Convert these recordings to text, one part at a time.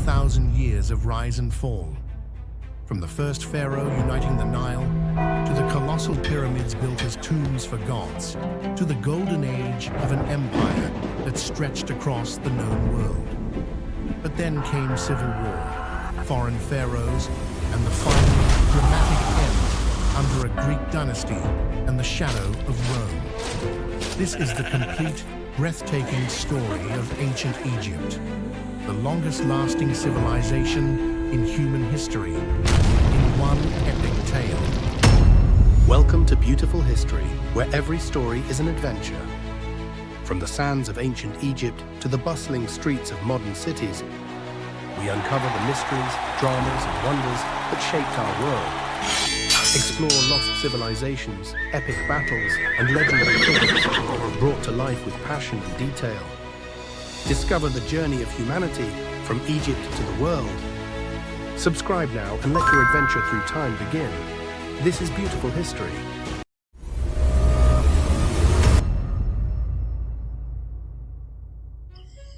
1,000 years of rise and fall. From the first pharaoh uniting the Nile, to the colossal pyramids built as tombs for gods, to the golden age of an empire that stretched across the known world. But then came civil war, foreign pharaohs, and the final dramatic end under a Greek dynasty and the shadow of Rome. This is the complete, breathtaking story of ancient Egypt, the longest-lasting civilization in human history, in one epic tale. Welcome to Beautiful History, where every story is an adventure. From the sands of ancient Egypt to the bustling streets of modern cities, we uncover the mysteries, dramas, and wonders that shaped our world. Explore lost civilizations, epic battles, and legendary figures brought to life with passion and detail. Discover the journey of humanity from Egypt to the world. Subscribe now and let your adventure through time begin. This is Beautiful History.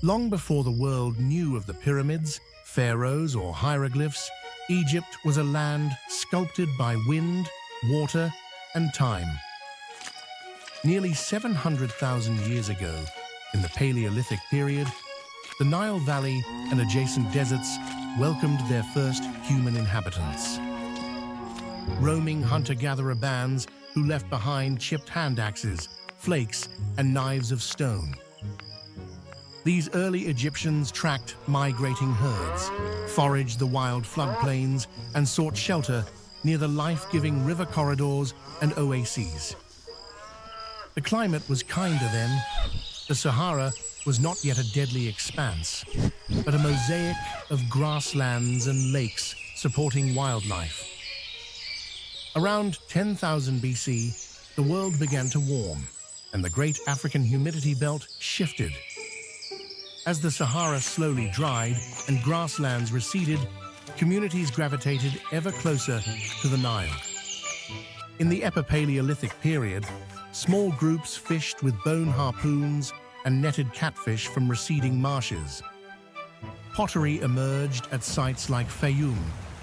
Long before the world knew of the pyramids, pharaohs, or hieroglyphs, Egypt was a land sculpted by wind, water, and time. Nearly 700,000 years ago, in the Paleolithic period, the Nile Valley and adjacent deserts welcomed their first human inhabitants. Roaming hunter-gatherer bands who left behind chipped hand axes, flakes, and knives of stone. These early Egyptians tracked migrating herds, foraged the wild floodplains, and sought shelter near the life-giving river corridors and oases. The climate was kinder then. The Sahara was not yet a deadly expanse, but a mosaic of grasslands and lakes supporting wildlife. Around 10,000 BC, the world began to warm, and the great African humidity belt shifted. As the Sahara slowly dried and grasslands receded, communities gravitated ever closer to the Nile. In the Epipaleolithic period, small groups fished with bone harpoons and netted catfish from receding marshes. Pottery emerged at sites like Fayum,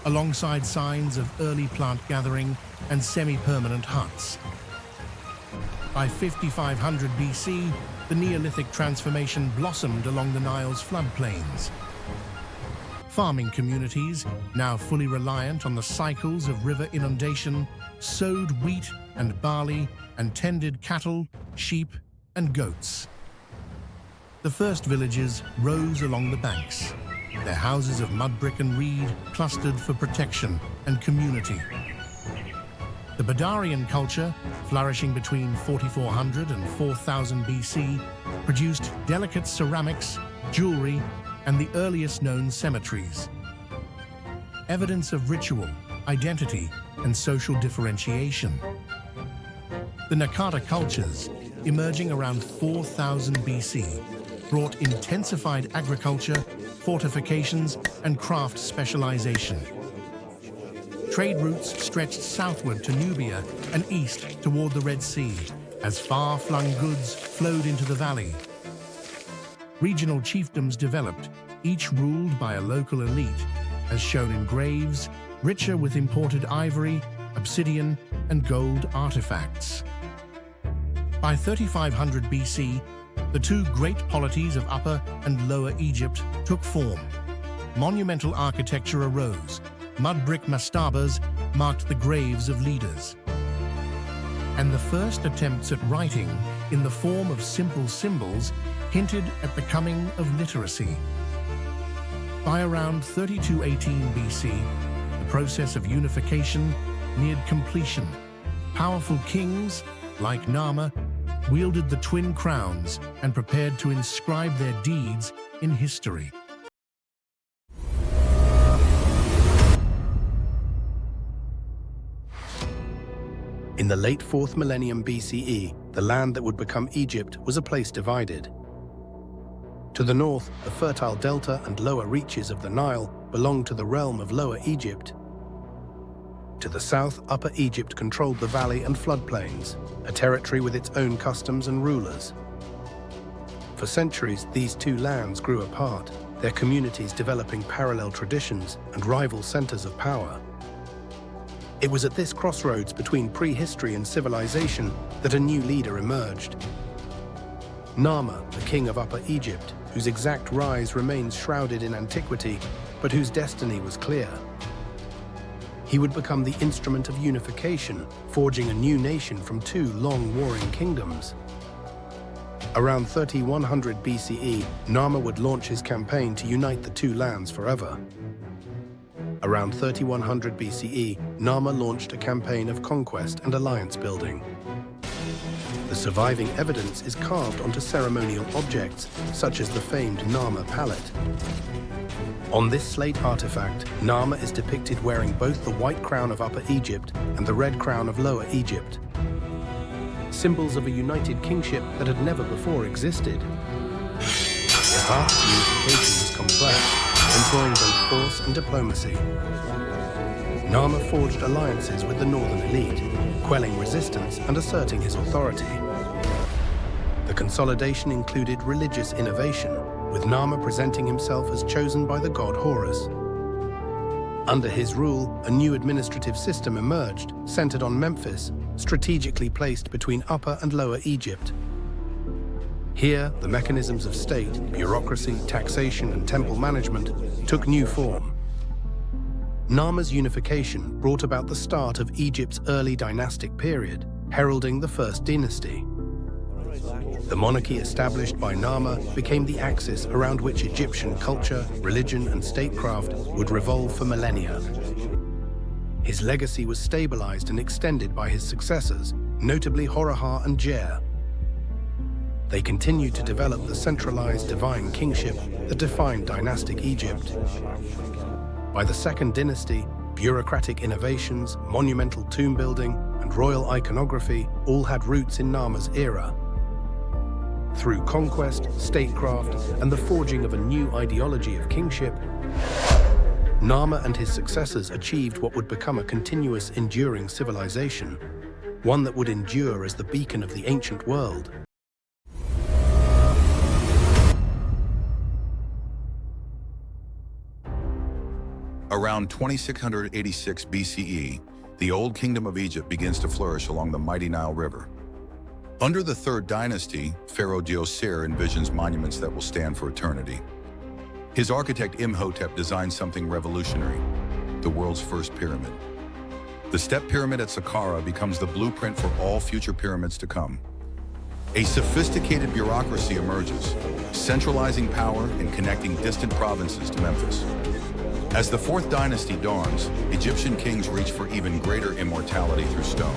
alongside signs of early plant gathering and semi-permanent huts. By 5500 BC, the Neolithic transformation blossomed along the Nile's floodplains. Farming communities, now fully reliant on the cycles of river inundation, sowed wheat and barley and tended cattle, sheep, and goats. The first villages rose along the banks, their houses of mud brick and reed clustered for protection and community. The Badarian culture, flourishing between 4400 and 4000 BC, produced delicate ceramics, jewelry, and the earliest known cemeteries. Evidence of ritual, identity, and social differentiation. The Naqada cultures, emerging around 4000 BC, brought intensified agriculture, fortifications, and craft specialization. Trade routes stretched southward to Nubia and east toward the Red Sea, as far-flung goods flowed into the valley. Regional chiefdoms developed, each ruled by a local elite, as shown in graves, richer with imported ivory, obsidian, and gold artifacts. By 3500 BC, the two great polities of Upper and Lower Egypt took form. Monumental architecture arose. Mud brick mastabas marked the graves of leaders. And the first attempts at writing in the form of simple symbols hinted at the coming of literacy. By around 3218 BC, the process of unification neared completion. Powerful kings, like Narmer, wielded the twin crowns and prepared to inscribe their deeds in history. In the late 4th millennium BCE, the land that would become Egypt was a place divided. To the north, the fertile delta and lower reaches of the Nile belonged to the realm of Lower Egypt. To the south, Upper Egypt controlled the valley and floodplains, a territory with its own customs and rulers. For centuries, these two lands grew apart, their communities developing parallel traditions and rival centers of power. It was at this crossroads between prehistory and civilization that a new leader emerged. Narmer, the king of Upper Egypt, whose exact rise remains shrouded in antiquity, but whose destiny was clear. He would become the instrument of unification, forging a new nation from two long warring kingdoms. Around 3100 BCE, Narmer would launch his campaign to unite the two lands forever. Around 3100 BCE, Narmer launched a campaign of conquest and alliance building. The surviving evidence is carved onto ceremonial objects, such as the famed Narmer palette. On this slate artifact, Narmer is depicted wearing both the white crown of Upper Egypt and the red crown of Lower Egypt, symbols of a united kingship that had never before existed. The path to unification was complex, employing both force and diplomacy. Narmer forged alliances with the northern elite, quelling resistance and asserting his authority. The consolidation included religious innovation, with Narmer presenting himself as chosen by the god Horus. Under his rule, a new administrative system emerged, centered on Memphis, strategically placed between Upper and Lower Egypt. Here, the mechanisms of state, bureaucracy, taxation, and temple management took new form. Narmer's unification brought about the start of Egypt's early dynastic period, heralding the First Dynasty. The monarchy established by Narmer became the axis around which Egyptian culture, religion, and statecraft would revolve for millennia. His legacy was stabilized and extended by his successors, notably Horahar and Jer. They continued to develop the centralized divine kingship that defined dynastic Egypt. By the Second Dynasty, bureaucratic innovations, monumental tomb building, and royal iconography all had roots in Narmer's era. Through conquest, statecraft, and the forging of a new ideology of kingship, Narmer and his successors achieved what would become a continuous, enduring civilization, one that would endure as the beacon of the ancient world. Around 2686 BCE, the Old Kingdom of Egypt begins to flourish along the mighty Nile River. Under the Third Dynasty, Pharaoh Djoser envisions monuments that will stand for eternity. His architect Imhotep designed something revolutionary, the world's first pyramid. The Step Pyramid at Saqqara becomes the blueprint for all future pyramids to come. A sophisticated bureaucracy emerges, centralizing power and connecting distant provinces to Memphis. As the Fourth Dynasty dawns, Egyptian kings reach for even greater immortality through stone.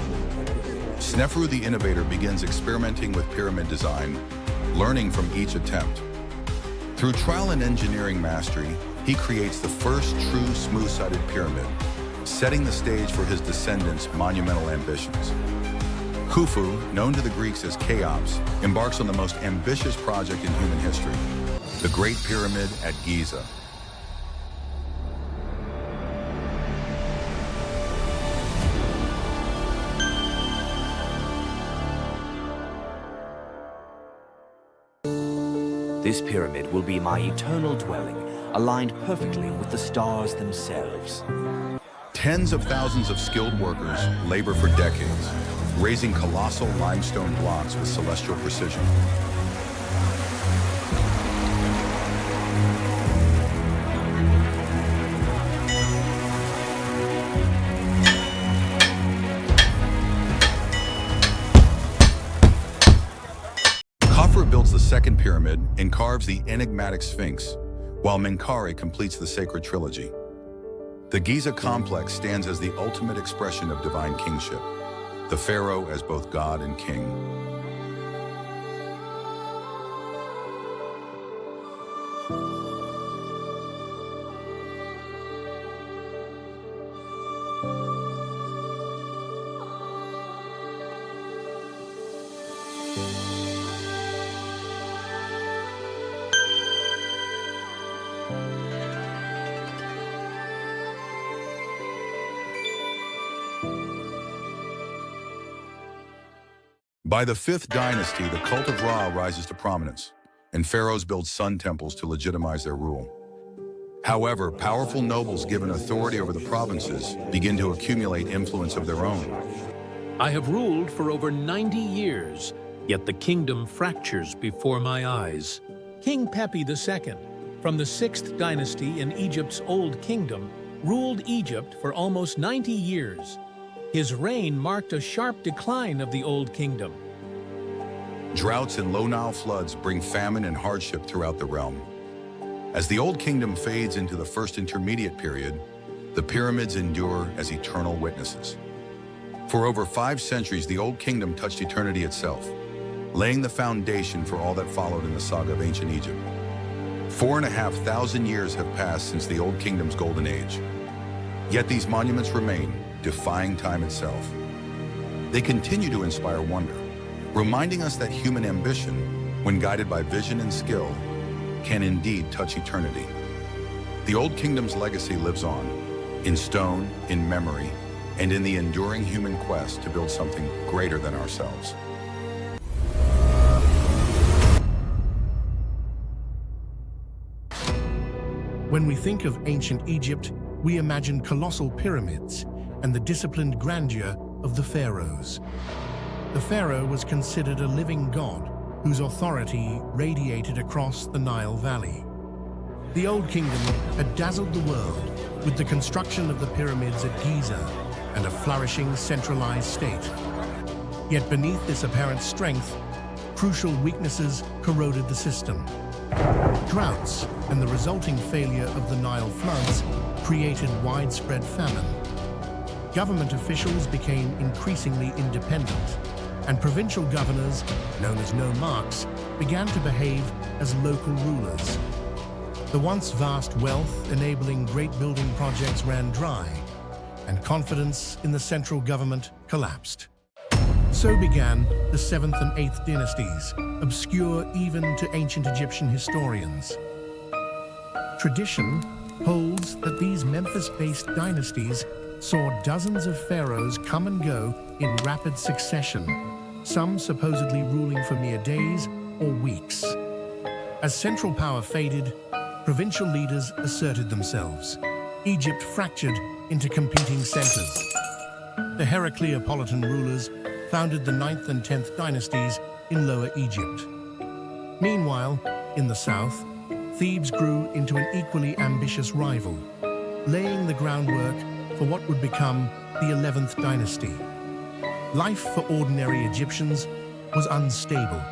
Snefru the innovator begins experimenting with pyramid design, learning from each attempt. Through trial and engineering mastery, he creates the first true smooth-sided pyramid, setting the stage for his descendants' monumental ambitions. Khufu, known to the Greeks as Cheops, embarks on the most ambitious project in human history, the Great Pyramid at Giza. This pyramid will be my eternal dwelling, aligned perfectly with the stars themselves. Tens of thousands of skilled workers labor for decades, raising colossal limestone blocks with celestial precision. Builds the second pyramid and carves the enigmatic Sphinx, while Menkaure completes the sacred trilogy. The Giza complex stands as the ultimate expression of divine kingship, the pharaoh as both god and king. By the Fifth Dynasty, the cult of Ra rises to prominence, and pharaohs build sun temples to legitimize their rule. However, powerful nobles given authority over the provinces begin to accumulate influence of their own. I have ruled for over 90 years, yet the kingdom fractures before my eyes. King Pepi II, from the 6th dynasty in Egypt's Old Kingdom, ruled Egypt for almost 90 years. His reign marked a sharp decline of the Old Kingdom. Droughts and low Nile floods bring famine and hardship throughout the realm. As the Old Kingdom fades into the First Intermediate Period, the pyramids endure as eternal witnesses. For over 5 centuries, the Old Kingdom touched eternity itself, laying the foundation for all that followed in the saga of ancient Egypt. 4,500 years have passed since the Old Kingdom's golden age. Yet these monuments remain, defying time itself. They continue to inspire wonder, reminding us that human ambition, when guided by vision and skill, can indeed touch eternity. The Old Kingdom's legacy lives on, in stone, in memory, and in the enduring human quest to build something greater than ourselves. When we think of ancient Egypt, we imagine colossal pyramids and the disciplined grandeur of the pharaohs. The pharaoh was considered a living god whose authority radiated across the Nile Valley. The Old Kingdom had dazzled the world with the construction of the pyramids at Giza and a flourishing centralized state. Yet beneath this apparent strength, crucial weaknesses corroded the system. Droughts and the resulting failure of the Nile floods created widespread famine. Government officials became increasingly independent, and provincial governors, known as nomarchs, began to behave as local rulers. The once vast wealth enabling great building projects ran dry, and confidence in the central government collapsed. So began the 7th and 8th dynasties, obscure even to ancient Egyptian historians. Tradition holds that these Memphis-based dynasties saw dozens of pharaohs come and go in rapid succession, some supposedly ruling for mere days or weeks. As central power faded, provincial leaders asserted themselves. Egypt fractured into competing centers. The Heracleopolitan rulers founded the 9th and 10th dynasties in Lower Egypt. Meanwhile, in the south, Thebes grew into an equally ambitious rival, laying the groundwork for what would become the 11th dynasty. Life for ordinary Egyptians was unstable.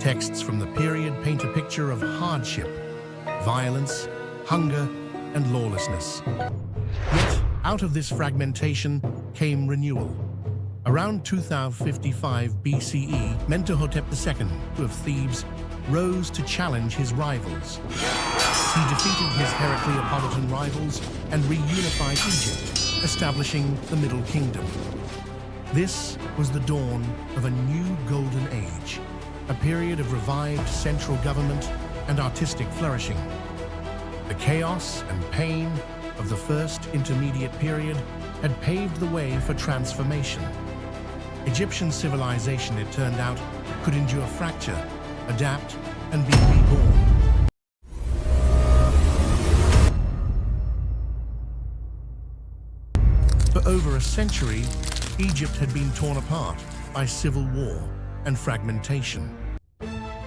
Texts from the period paint a picture of hardship, violence, hunger, and lawlessness. Yet, out of this fragmentation came renewal. Around 2055 BCE, Mentuhotep II of Thebes rose to challenge his rivals. He defeated his Heracleopolitan rivals and reunified Egypt, establishing the Middle Kingdom. This was the dawn of a new golden age, a period of revived central government and artistic flourishing. The chaos and pain of the First Intermediate Period had paved the way for transformation. Egyptian civilization, it turned out, could endure fracture, adapt, and be reborn. For over a century, Egypt had been torn apart by civil war and fragmentation.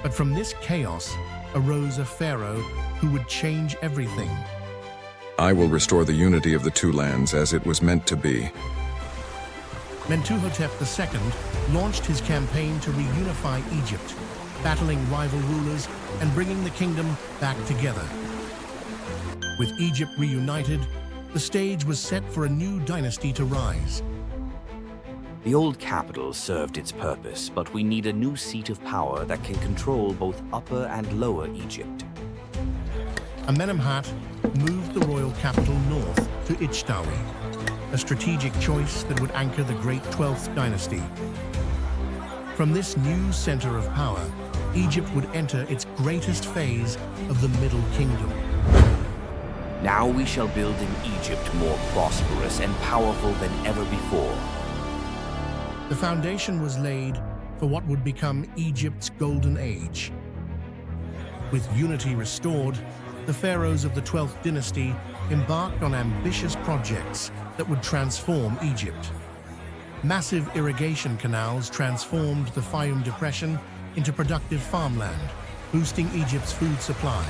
But from this chaos arose a pharaoh who would change everything. I will restore the unity of the two lands as it was meant to be. Mentuhotep II launched his campaign to reunify Egypt, battling rival rulers and bringing the kingdom back together. With Egypt reunited, the stage was set for a new dynasty to rise. The old capital served its purpose, but we need a new seat of power that can control both Upper and Lower Egypt. Amenemhat moved the royal capital north to Ichtawi, a strategic choice that would anchor the great 12th dynasty. From this new center of power, Egypt would enter its greatest phase of the Middle Kingdom. Now we shall build an Egypt more prosperous and powerful than ever before. The foundation was laid for what would become Egypt's golden age. With unity restored, the pharaohs of the 12th dynasty embarked on ambitious projects that would transform Egypt. Massive irrigation canals transformed the Fayum Depression into productive farmland, boosting Egypt's food supply.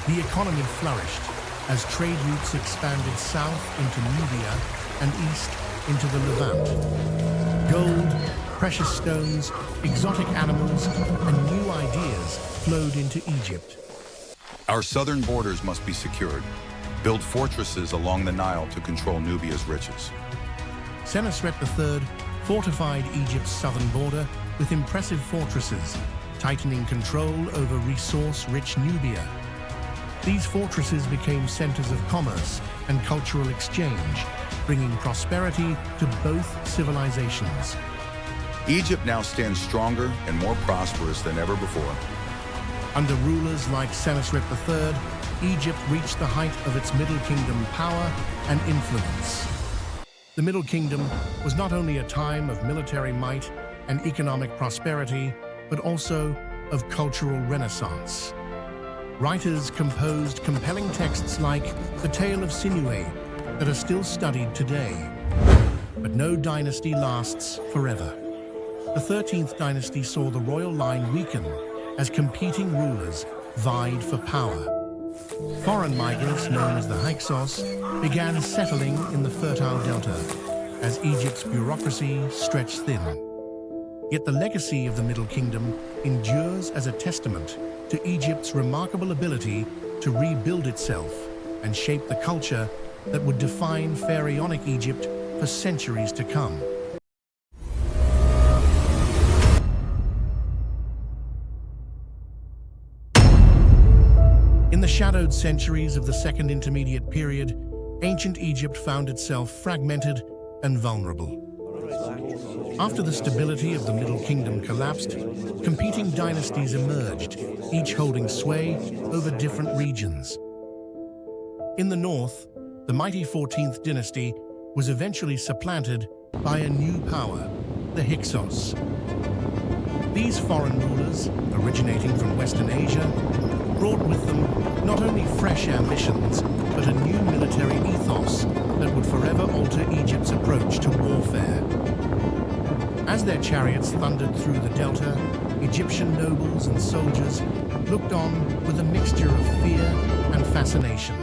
The economy flourished as trade routes expanded south into Nubia and east into the Levant. Gold, precious stones, exotic animals, and new ideas flowed into Egypt. Our southern borders must be secured. Build fortresses along the Nile to control Nubia's riches. Senusret III fortified Egypt's southern border with impressive fortresses, tightening control over resource-rich Nubia. These fortresses became centers of commerce and cultural exchange, bringing prosperity to both civilizations. Egypt now stands stronger and more prosperous than ever before. Under rulers like Senusret III, Egypt reached the height of its Middle Kingdom power and influence. The Middle Kingdom was not only a time of military might and economic prosperity, but also of cultural renaissance. Writers composed compelling texts like The Tale of Sinuhe that are still studied today. But no dynasty lasts forever. The 13th dynasty saw the royal line weaken as competing rulers vied for power. Foreign migrants, known as the Hyksos, began settling in the fertile delta as Egypt's bureaucracy stretched thin. Yet the legacy of the Middle Kingdom endures as a testament to Egypt's remarkable ability to rebuild itself and shape the culture that would define pharaonic Egypt for centuries to come. In the shadowed centuries of the Second Intermediate Period, ancient Egypt found itself fragmented and vulnerable. After the stability of the Middle Kingdom collapsed, competing dynasties emerged, each holding sway over different regions. In the north, the mighty 14th dynasty was eventually supplanted by a new power, the Hyksos. These foreign rulers, originating from Western Asia, brought with them not only fresh ambitions, but a new military ethos that would forever alter Egypt's approach to warfare. As their chariots thundered through the delta, Egyptian nobles and soldiers looked on with a mixture of fear and fascination.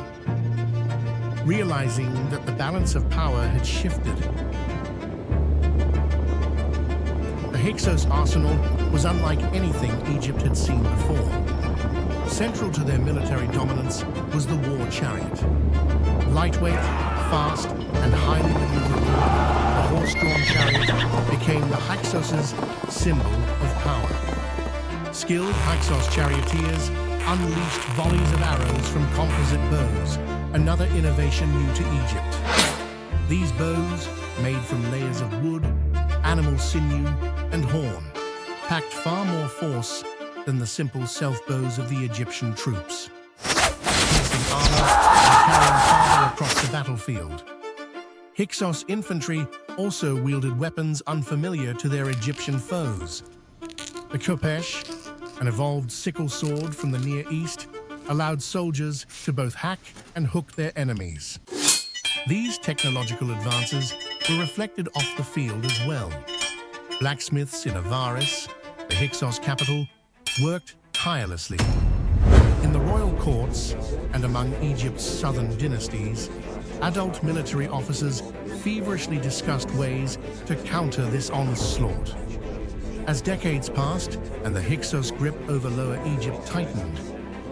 Realizing that the balance of power had shifted, the Hyksos arsenal was unlike anything Egypt had seen before. Central to their military dominance was the war chariot. Lightweight, fast, and highly maneuverable, the horse-drawn chariot became the Hyksos' symbol of power. Skilled Hyksos charioteers unleashed volleys of arrows from composite bows, another innovation new to Egypt. These bows, made from layers of wood, animal sinew, and horn, packed far more force than the simple self-bows of the Egyptian troops, piercing armor and carrying farther across the battlefield. Hyksos infantry also wielded weapons unfamiliar to their Egyptian foes. The khopesh, an evolved sickle sword from the Near East, allowed soldiers to both hack and hook their enemies. These technological advances were reflected off the field as well. Blacksmiths in Avaris, the Hyksos capital, worked tirelessly. In the royal courts and among Egypt's southern dynasties, adult military officers feverishly discussed ways to counter this onslaught. As decades passed and the Hyksos grip over Lower Egypt tightened,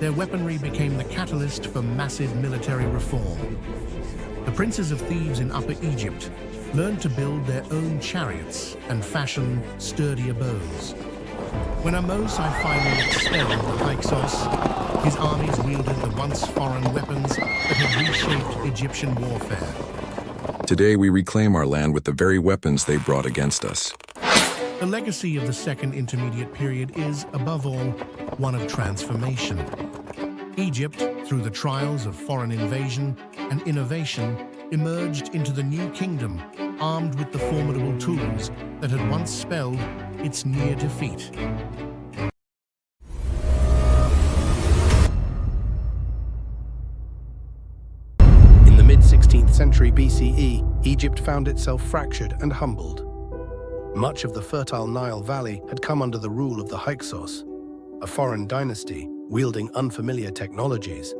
their weaponry became the catalyst for massive military reform. The princes of Thebes in Upper Egypt learned to build their own chariots and fashion sturdier bows. When Ahmose finally expelled the Hyksos, his armies wielded the once foreign weapons that had reshaped Egyptian warfare. Today we reclaim our land with the very weapons they brought against us. The legacy of the Second Intermediate Period is, above all, one of transformation. Egypt, through the trials of foreign invasion and innovation, emerged into the new kingdom, armed with the formidable tools that had once spelled its near defeat. 16th century BCE, Egypt found itself fractured and humbled. Much of the fertile Nile Valley had come under the rule of the Hyksos, a foreign dynasty wielding unfamiliar technologies.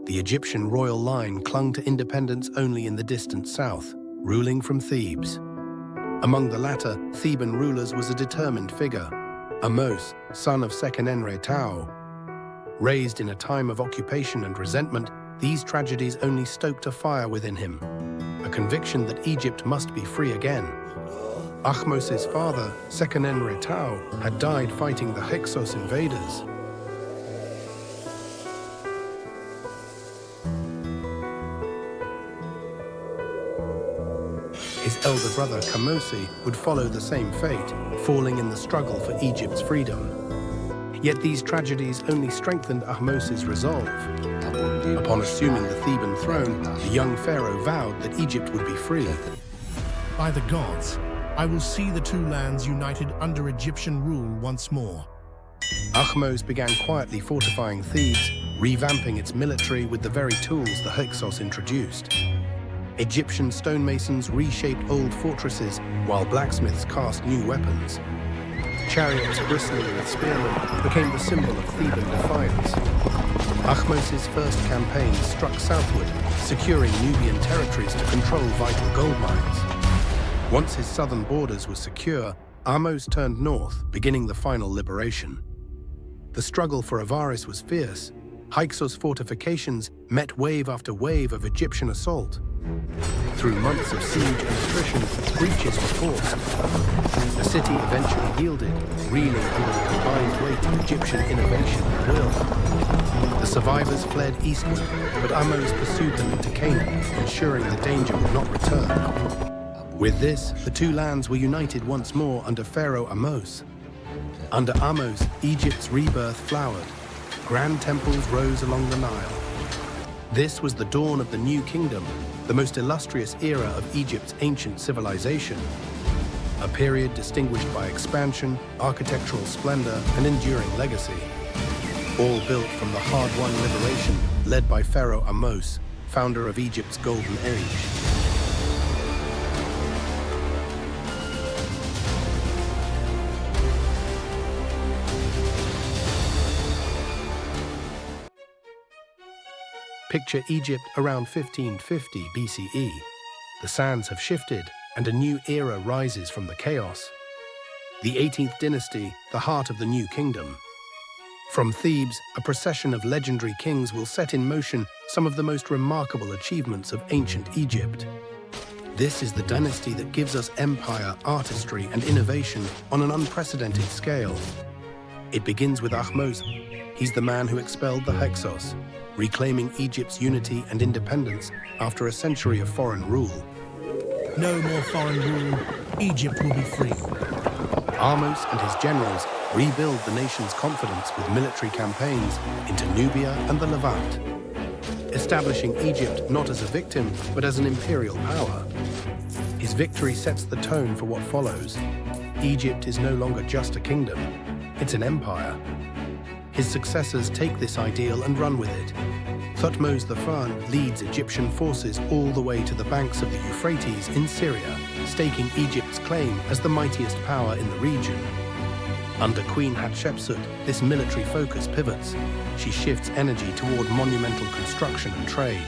The Egyptian royal line clung to independence only in the distant south, ruling from Thebes. Among the latter Theban rulers was a determined figure, Ahmose, son of Akhenaten. Raised in a time of occupation and resentment, these tragedies only stoked a fire within him, a conviction that Egypt must be free again. Ahmose's father, Akhenaten, had died fighting the Hyksos invaders. His elder brother Ahmose would follow the same fate, falling in the struggle for Egypt's freedom. Yet these tragedies only strengthened Ahmose's resolve. Upon assuming the Theban throne, the young pharaoh vowed that Egypt would be free. By the gods, I will see the two lands united under Egyptian rule once more. Ahmose began quietly fortifying Thebes, revamping its military with the very tools the Hyksos introduced. Egyptian stonemasons reshaped old fortresses, while blacksmiths cast new weapons. Chariots bristling with spearmen became the symbol of Theban defiance. Ahmose's first campaign struck southward, securing Nubian territories to control vital gold mines. Once his southern borders were secure, Ahmose turned north, beginning the final liberation. The struggle for Avaris was fierce. Hyksos fortifications met wave after wave of Egyptian assault. Through months of siege and attrition, breaches were forced. The city eventually yielded, reeling under the combined weight of Egyptian innovation and will. The survivors fled eastward, but Ahmose pursued them into Canaan, ensuring the danger would not return. With this, the two lands were united once more under Pharaoh Ahmose. Under Ahmose, Egypt's rebirth flowered. Grand temples rose along the Nile. This was the dawn of the New Kingdom, the most illustrious era of Egypt's ancient civilization. A period distinguished by expansion, architectural splendor, and enduring legacy. All built from the hard-won liberation led by Pharaoh Ahmose, founder of Egypt's Golden Age. Picture Egypt around 1550 BCE. The sands have shifted, and a new era rises from the chaos. The 18th dynasty, the heart of the New Kingdom. From Thebes, a procession of legendary kings will set in motion some of the most remarkable achievements of ancient Egypt. This is the dynasty that gives us empire, artistry, and innovation on an unprecedented scale. It begins with Ahmose. He's the man who expelled the Hyksos, reclaiming Egypt's unity and independence after a century of foreign rule. No more foreign rule. Egypt will be free. Ahmose and his generals rebuild the nation's confidence with military campaigns into Nubia and the Levant, establishing Egypt not as a victim, but as an imperial power. His victory sets the tone for what follows. Egypt is no longer just a kingdom, it's an empire. His successors take this ideal and run with it. Thutmose I leads Egyptian forces all the way to the banks of the Euphrates in Syria, staking Egypt's claim as the mightiest power in the region. Under Queen Hatshepsut, this military focus pivots. She shifts energy toward monumental construction and trade.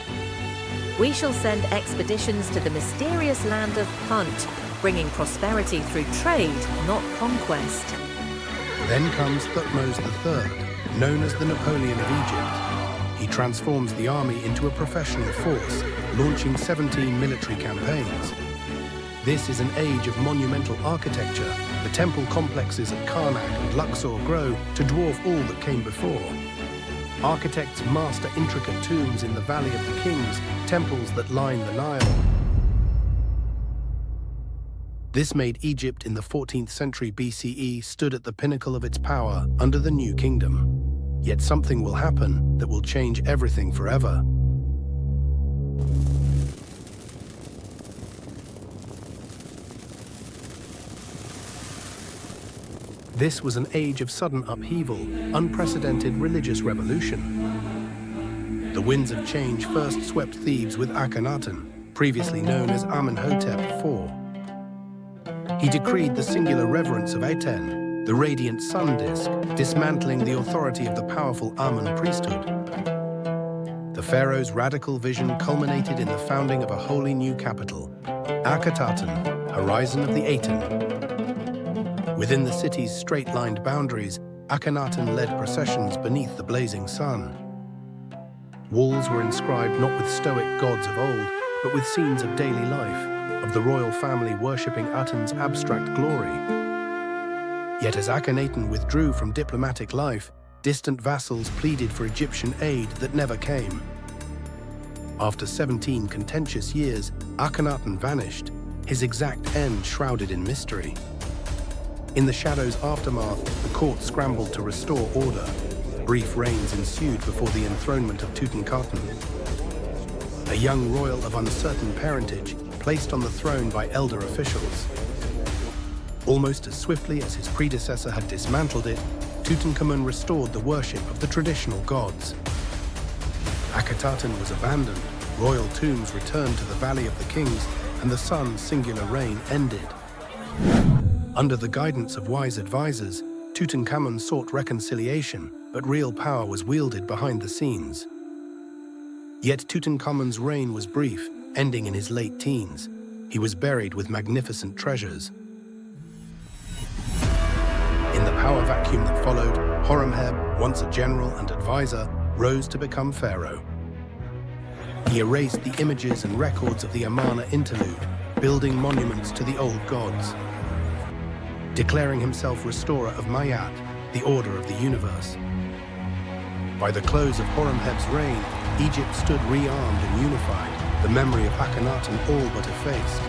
We shall send expeditions to the mysterious land of Punt, bringing prosperity through trade, not conquest. Then comes Thutmose III, known as the Napoleon of Egypt. He transforms the army into a professional force, launching 17 military campaigns. This is an age of monumental architecture. The temple complexes at Karnak and Luxor grow to dwarf all that came before. Architects master intricate tombs in the Valley of the Kings, temples that line the Nile. This made Egypt in the 14th century BCE stood at the pinnacle of its power under the New Kingdom. Yet something will happen that will change everything forever. This was an age of sudden upheaval, unprecedented religious revolution. The winds of change first swept Thebes with Akhenaten, previously known as Amenhotep IV. He decreed the singular reverence of Aten, the radiant sun disk, dismantling the authority of the powerful Amun priesthood. The pharaoh's radical vision culminated in the founding of a wholly new capital, Akhenaten, horizon of the Aten. Within the city's straight-lined boundaries, Akhenaten led processions beneath the blazing sun. Walls were inscribed not with stoic gods of old, but with scenes of daily life, of the royal family worshipping Aten's abstract glory. Yet as Akhenaten withdrew from diplomatic life, distant vassals pleaded for Egyptian aid that never came. After 17 contentious years, Akhenaten vanished, his exact end shrouded in mystery. In the shadow's aftermath, the court scrambled to restore order. Brief reigns ensued before the enthronement of Tutankhaten. A young royal of uncertain parentage, placed on the throne by elder officials. Almost as swiftly as his predecessor had dismantled it, Tutankhamun restored the worship of the traditional gods. Akhenaten was abandoned, royal tombs returned to the Valley of the Kings, and the sun's singular reign ended. Under the guidance of wise advisors, Tutankhamun sought reconciliation, but real power was wielded behind the scenes. Yet Tutankhamun's reign was brief, ending in his late teens. He was buried with magnificent treasures. In the power vacuum that followed, Horemheb, once a general and advisor, rose to become pharaoh. He erased the images and records of the Amarna interlude, building monuments to the old gods. Declaring himself restorer of Mayat, the order of the universe. By the close of Horemheb's reign, Egypt stood rearmed and unified, the memory of Akhenaten all but effaced.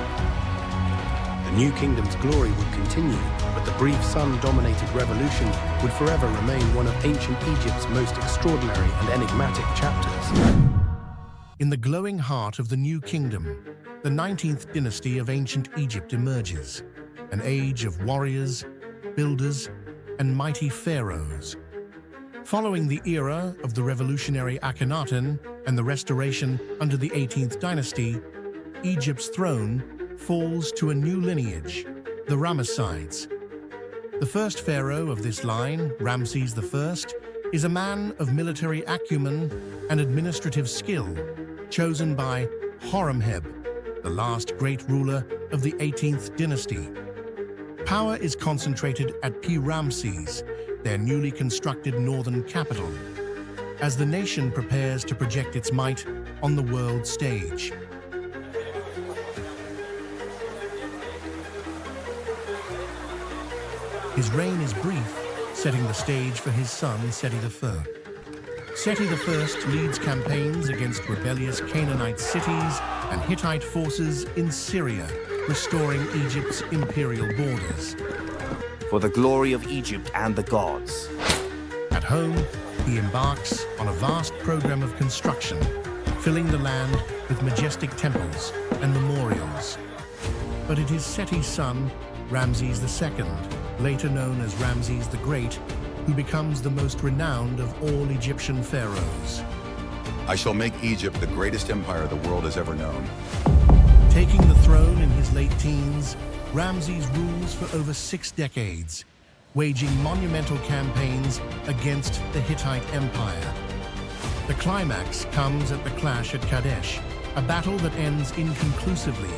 The new kingdom's glory would continue, but the brief sun-dominated revolution would forever remain one of ancient Egypt's most extraordinary and enigmatic chapters. In the glowing heart of the new kingdom, the 19th dynasty of ancient Egypt emerges, an age of warriors, builders, and mighty pharaohs. Following the era of the revolutionary Akhenaten and the restoration under the 18th dynasty, Egypt's throne falls to a new lineage, the Ramessides. The first pharaoh of this line, Ramses I, is a man of military acumen and administrative skill, chosen by Horemheb, the last great ruler of the 18th dynasty. Power is concentrated at Ramses, their newly constructed northern capital, as the nation prepares to project its might on the world stage. His reign is brief, setting the stage for his son Seti I. Seti I leads campaigns against rebellious Canaanite cities and Hittite forces in Syria, restoring Egypt's imperial borders. For the glory of Egypt and the gods. At home, he embarks on a vast program of construction, filling the land with majestic temples and memorials. But it is Seti's son, Ramses II, later known as Ramses the Great, who becomes the most renowned of all Egyptian pharaohs. I shall make Egypt the greatest empire the world has ever known. Taking the throne in his late teens, Ramses rules for over 6 decades, waging monumental campaigns against the Hittite Empire. The climax comes at the clash at Kadesh, a battle that ends inconclusively,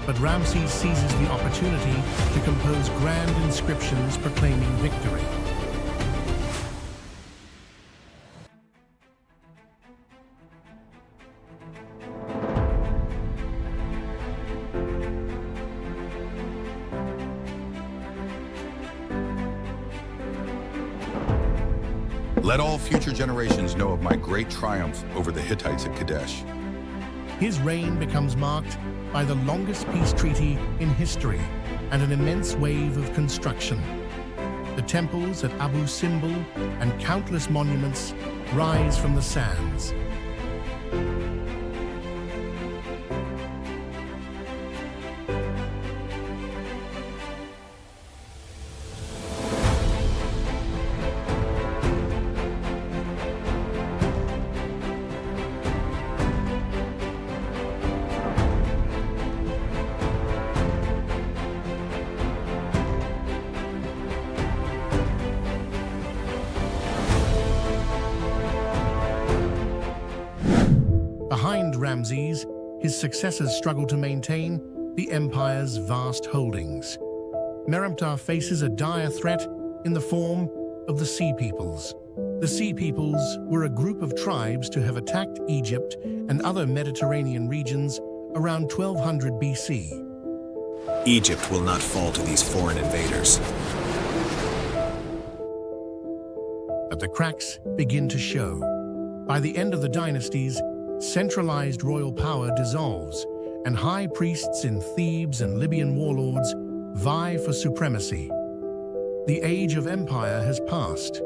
but Ramses seizes the opportunity to compose grand inscriptions proclaiming victory. Let all future generations know of my great triumph over the Hittites at Kadesh. His reign becomes marked by the longest peace treaty in history and an immense wave of construction. The temples at Abu Simbel and countless monuments rise from the sands. Behind Ramses, his successors struggled to maintain the empire's vast holdings. Meremptah faces a dire threat in the form of the Sea Peoples. The Sea Peoples were a group of tribes to have attacked Egypt and other Mediterranean regions around 1200 BC. Egypt will not fall to these foreign invaders. But the cracks begin to show. By the end of the dynasties, centralized royal power dissolves, and high priests in Thebes and Libyan warlords vie for supremacy. The age of empire has passed,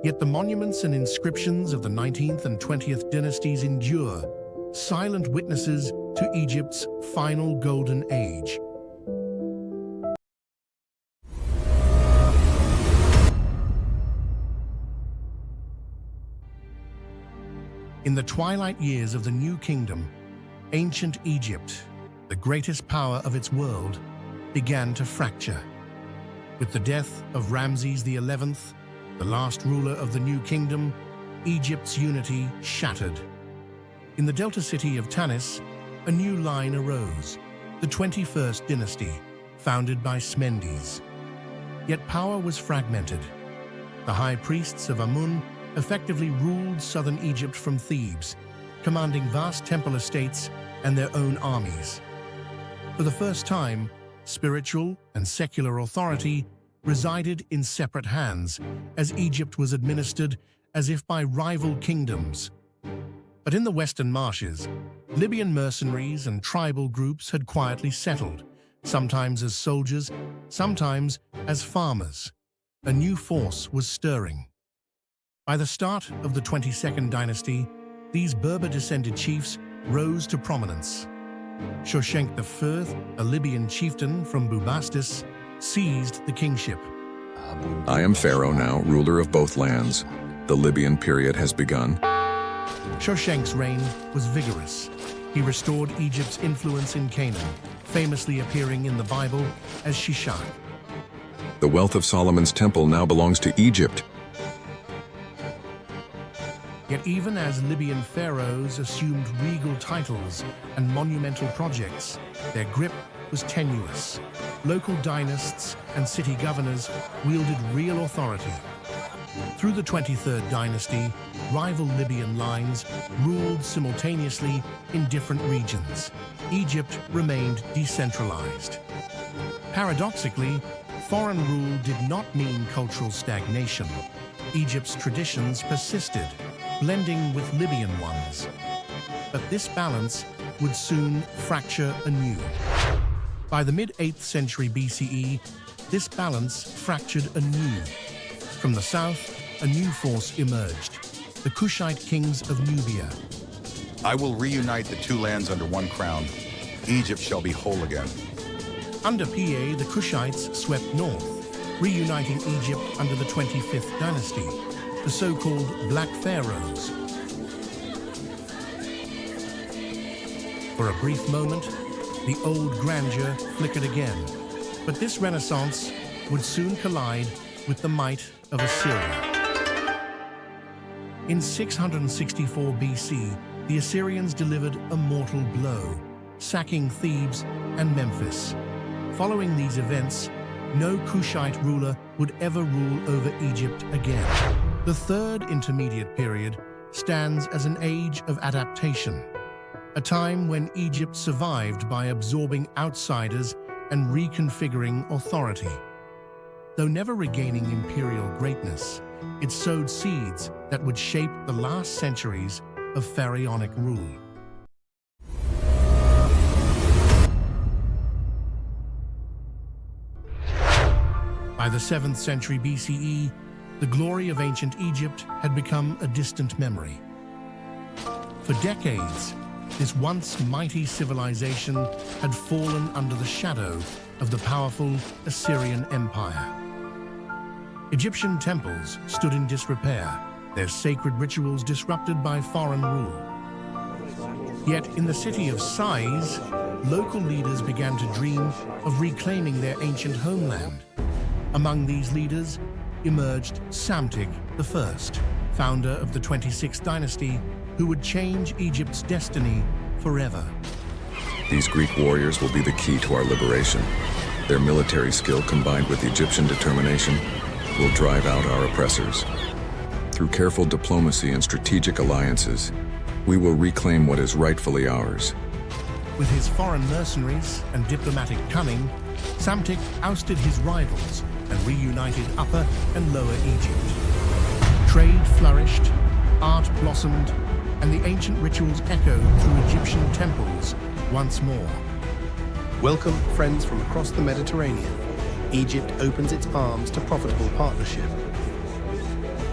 yet the monuments and inscriptions of the 19th and 20th dynasties endure, silent witnesses to Egypt's final golden age. In the twilight years of the New Kingdom, ancient Egypt, the greatest power of its world, began to fracture. With the death of Ramses XI, the last ruler of the New Kingdom, Egypt's unity shattered. In the delta city of Tanis, a new line arose, the 21st dynasty, founded by Smendes. Yet power was fragmented. The high priests of Amun effectively ruled southern Egypt from Thebes, commanding vast temple estates and their own armies. For the first time, spiritual and secular authority resided in separate hands, as Egypt was administered as if by rival kingdoms. But in the western marshes, Libyan mercenaries and tribal groups had quietly settled, sometimes as soldiers, sometimes as farmers. A new force was stirring. By the start of the 22nd dynasty, these Berber-descended chiefs rose to prominence. Shoshenq I, a Libyan chieftain from Bubastis, seized the kingship. I am Pharaoh now, ruler of both lands. The Libyan period has begun. Shoshenq's reign was vigorous. He restored Egypt's influence in Canaan, famously appearing in the Bible as Shishak. The wealth of Solomon's temple now belongs to Egypt. Yet even as Libyan pharaohs assumed regal titles and monumental projects, their grip was tenuous. Local dynasts and city governors wielded real authority. Through the 23rd dynasty, rival Libyan lines ruled simultaneously in different regions. Egypt remained decentralized. Paradoxically, foreign rule did not mean cultural stagnation. Egypt's traditions persisted, blending with Libyan ones. But this balance would soon fracture anew. By the mid-8th century BCE, this balance fractured anew. From the south, a new force emerged, the Kushite kings of Nubia. I will reunite the two lands under one crown. Egypt shall be whole again. Under Pa, the Kushites swept north, reuniting Egypt under the 25th dynasty, the so-called Black Pharaohs. For a brief moment, the old grandeur flickered again, but this renaissance would soon collide with the might of Assyria. In 664 BC, the Assyrians delivered a mortal blow, sacking Thebes and Memphis. Following these events, no Kushite ruler would ever rule over Egypt again. The third intermediate period stands as an age of adaptation, a time when Egypt survived by absorbing outsiders and reconfiguring authority. Though never regaining imperial greatness, it sowed seeds that would shape the last centuries of pharaonic rule. By the 7th century BCE, the glory of ancient Egypt had become a distant memory. For decades, this once mighty civilization had fallen under the shadow of the powerful Assyrian Empire. Egyptian temples stood in disrepair, their sacred rituals disrupted by foreign rule. Yet in the city of Sais, local leaders began to dream of reclaiming their ancient homeland. Among these leaders emerged Psamtik I, founder of the 26th dynasty who would change Egypt's destiny forever. These Greek warriors will be the key to our liberation. Their military skill combined with Egyptian determination will drive out our oppressors. Through careful diplomacy and strategic alliances, we will reclaim what is rightfully ours. With his foreign mercenaries and diplomatic cunning, Psamtik ousted his rivals and reunited Upper and Lower Egypt. Trade flourished, art blossomed, and the ancient rituals echoed through Egyptian temples once more. Welcome, friends from across the Mediterranean. Egypt opens its arms to profitable partnership.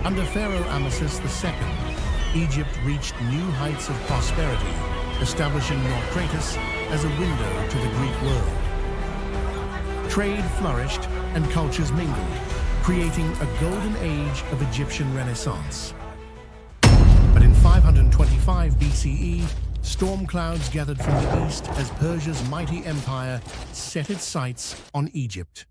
Under Pharaoh Ahmose II, Egypt reached new heights of prosperity, establishing Naucratis as a window to the Greek world. Trade flourished and cultures mingled, creating a golden age of Egyptian Renaissance. But in 525 BCE, storm clouds gathered from the east as Persia's mighty empire set its sights on Egypt.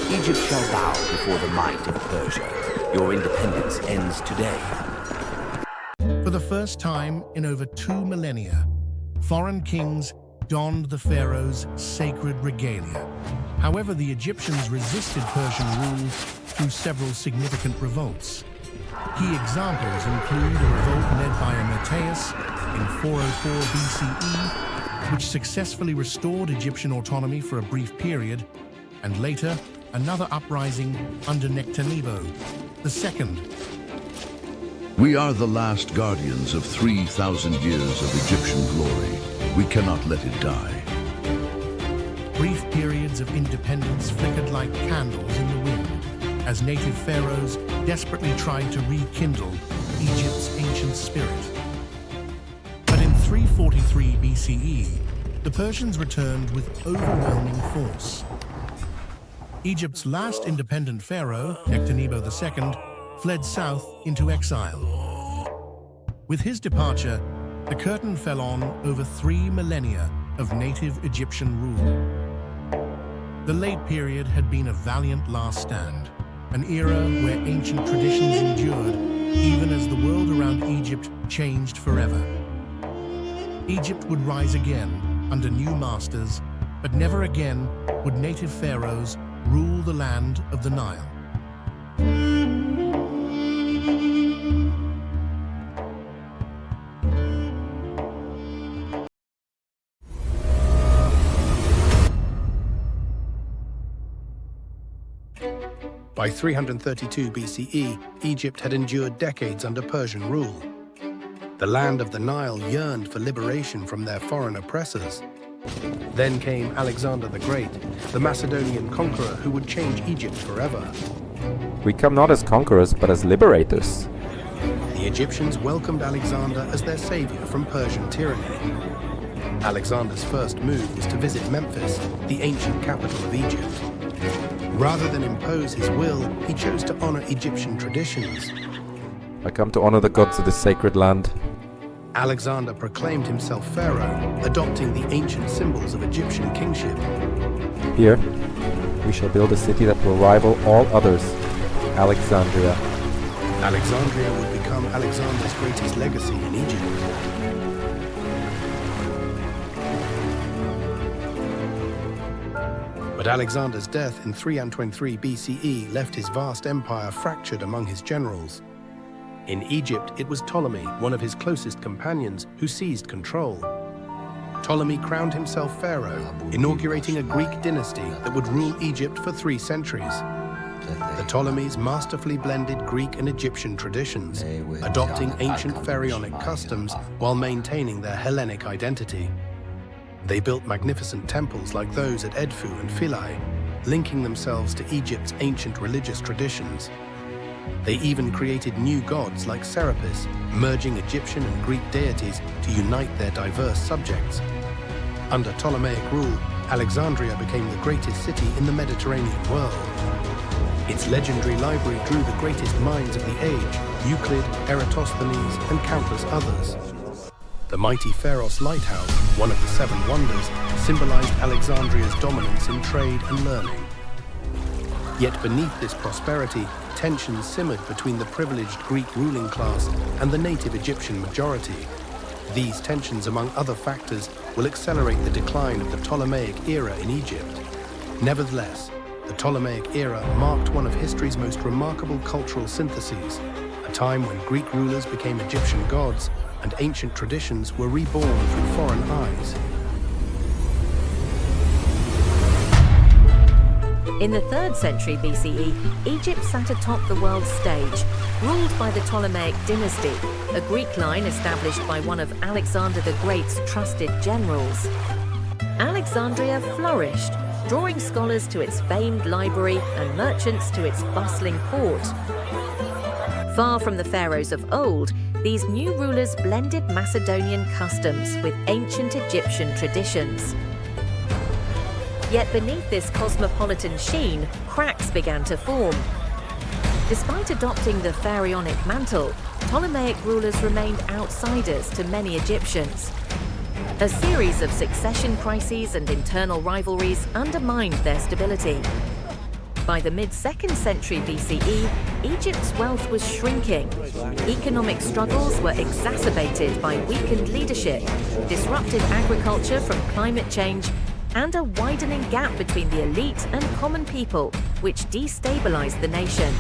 Egypt shall bow before the might of Persia. Your independence ends today. For the first time in over 2 millennia, foreign kings donned the pharaoh's sacred regalia. However, the Egyptians resisted Persian rule through several significant revolts. Key examples include a revolt led by Amyrtaeus in 404 BCE, which successfully restored Egyptian autonomy for a brief period, and later, another uprising under Nectanebo II. We are the last guardians of 3,000 years of Egyptian glory. We cannot let it die. Brief periods of independence flickered like candles in the wind, as native pharaohs desperately tried to rekindle Egypt's ancient spirit. But in 343 BCE, the Persians returned with overwhelming force. Egypt's last independent pharaoh, Nectanebo II, fled south into exile. With his departure, the curtain fell on over 3 millennia of native Egyptian rule. The late period had been a valiant last stand, an era where ancient traditions endured even as the world around Egypt changed forever. Egypt would rise again under new masters, but never again would native pharaohs rule the land of the Nile. By 332 BCE, Egypt had endured decades under Persian rule. The land of the Nile yearned for liberation from their foreign oppressors. Then came Alexander the Great, the Macedonian conqueror who would change Egypt forever. We come not as conquerors, but as liberators. The Egyptians welcomed Alexander as their savior from Persian tyranny. Alexander's first move was to visit Memphis, the ancient capital of Egypt. Rather than impose his will, he chose to honor Egyptian traditions. I come to honor the gods of this sacred land. Alexander proclaimed himself pharaoh, adopting the ancient symbols of Egyptian kingship. Here, we shall build a city that will rival all others, Alexandria. Alexandria would become Alexander's greatest legacy in Egypt. But Alexander's death in 323 BCE left his vast empire fractured among his generals. In Egypt, it was Ptolemy, one of his closest companions, who seized control. Ptolemy crowned himself pharaoh, inaugurating a Greek dynasty that would rule Egypt for 3 centuries. The Ptolemies masterfully blended Greek and Egyptian traditions, adopting ancient pharaonic customs while maintaining their Hellenic identity. They built magnificent temples like those at Edfu and Philae, linking themselves to Egypt's ancient religious traditions. They even created new gods like Serapis, merging Egyptian and Greek deities to unite their diverse subjects. Under Ptolemaic rule, Alexandria became the greatest city in the Mediterranean world. Its legendary library drew the greatest minds of the age, Euclid, Eratosthenes, and countless others. The mighty Pharaohs lighthouse, one of the seven wonders, symbolized Alexandria's dominance in trade and learning. Yet beneath this prosperity, tensions simmered between the privileged Greek ruling class and the native Egyptian majority. These tensions, among other factors, will accelerate the decline of the Ptolemaic era in Egypt. Nevertheless, the Ptolemaic era marked one of history's most remarkable cultural syntheses, a time when Greek rulers became Egyptian gods and ancient traditions were reborn through foreign eyes. In the 3rd century BCE, Egypt sat atop the world stage, ruled by the Ptolemaic dynasty, a Greek line established by one of Alexander the Great's trusted generals. Alexandria flourished, drawing scholars to its famed library and merchants to its bustling port. Far from the pharaohs of old, these new rulers blended Macedonian customs with ancient Egyptian traditions. Yet beneath this cosmopolitan sheen, cracks began to form. Despite adopting the pharaonic mantle, Ptolemaic rulers remained outsiders to many Egyptians. A series of succession crises and internal rivalries undermined their stability. By the mid-2nd century BCE, Egypt's wealth was shrinking. Economic struggles were exacerbated by weakened leadership, disrupted agriculture from climate change, and a widening gap between the elite and common people, which destabilized the nation.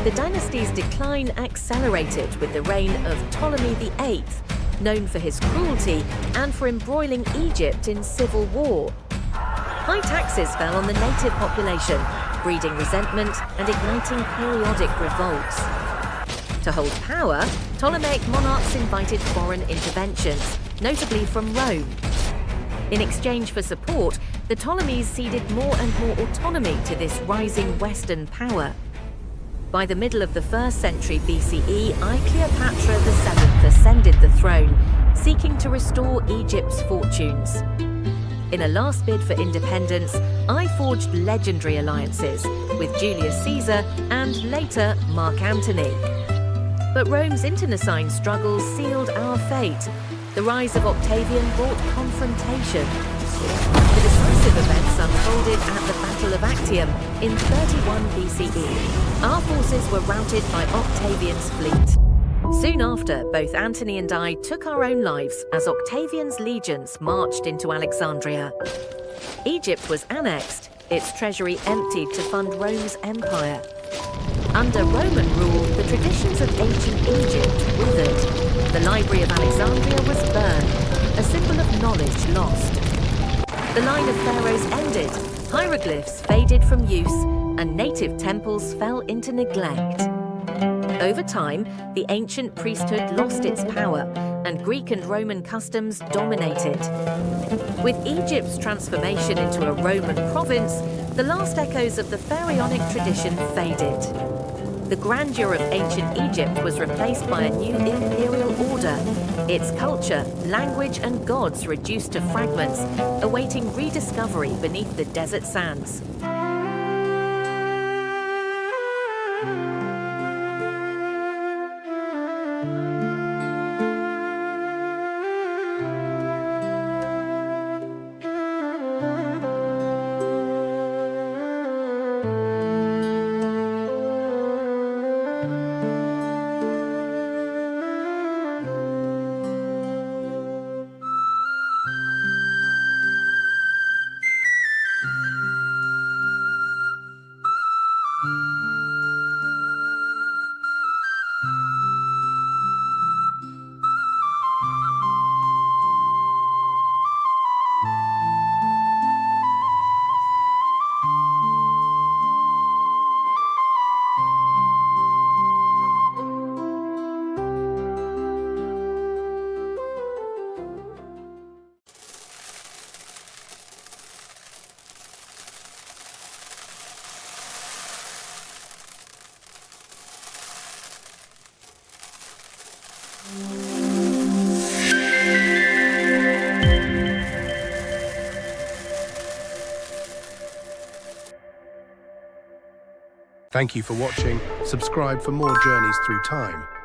The dynasty's decline accelerated with the reign of Ptolemy VIII, known for his cruelty and for embroiling Egypt in civil war. High taxes fell on the native population, breeding resentment and igniting periodic revolts. To hold power, Ptolemaic monarchs invited foreign interventions, notably from Rome. In exchange for support, the Ptolemies ceded more and more autonomy to this rising Western power. By the middle of the 1st century BCE, Cleopatra VII ascended the throne, seeking to restore Egypt's fortunes. In a last bid for independence, I forged legendary alliances with Julius Caesar and later Mark Antony. But Rome's internecine struggles sealed our fate. The rise of Octavian brought confrontation. The decisive events unfolded at the Battle of Actium in 31 BCE. Our forces were routed by Octavian's fleet. Soon after, both Antony and I took our own lives as Octavian's legions marched into Alexandria. Egypt was annexed, its treasury emptied to fund Rome's empire. Under Roman rule, the traditions of ancient Egypt withered. The Library of Alexandria was burned, a symbol of knowledge lost. The line of pharaohs ended, hieroglyphs faded from use, and native temples fell into neglect. Over time, the ancient priesthood lost its power, and Greek and Roman customs dominated. With Egypt's transformation into a Roman province, the last echoes of the pharaonic tradition faded. The grandeur of ancient Egypt was replaced by a new imperial order, its culture, language, and gods reduced to fragments, awaiting rediscovery beneath the desert sands. Thank you for watching. Subscribe for more journeys through time.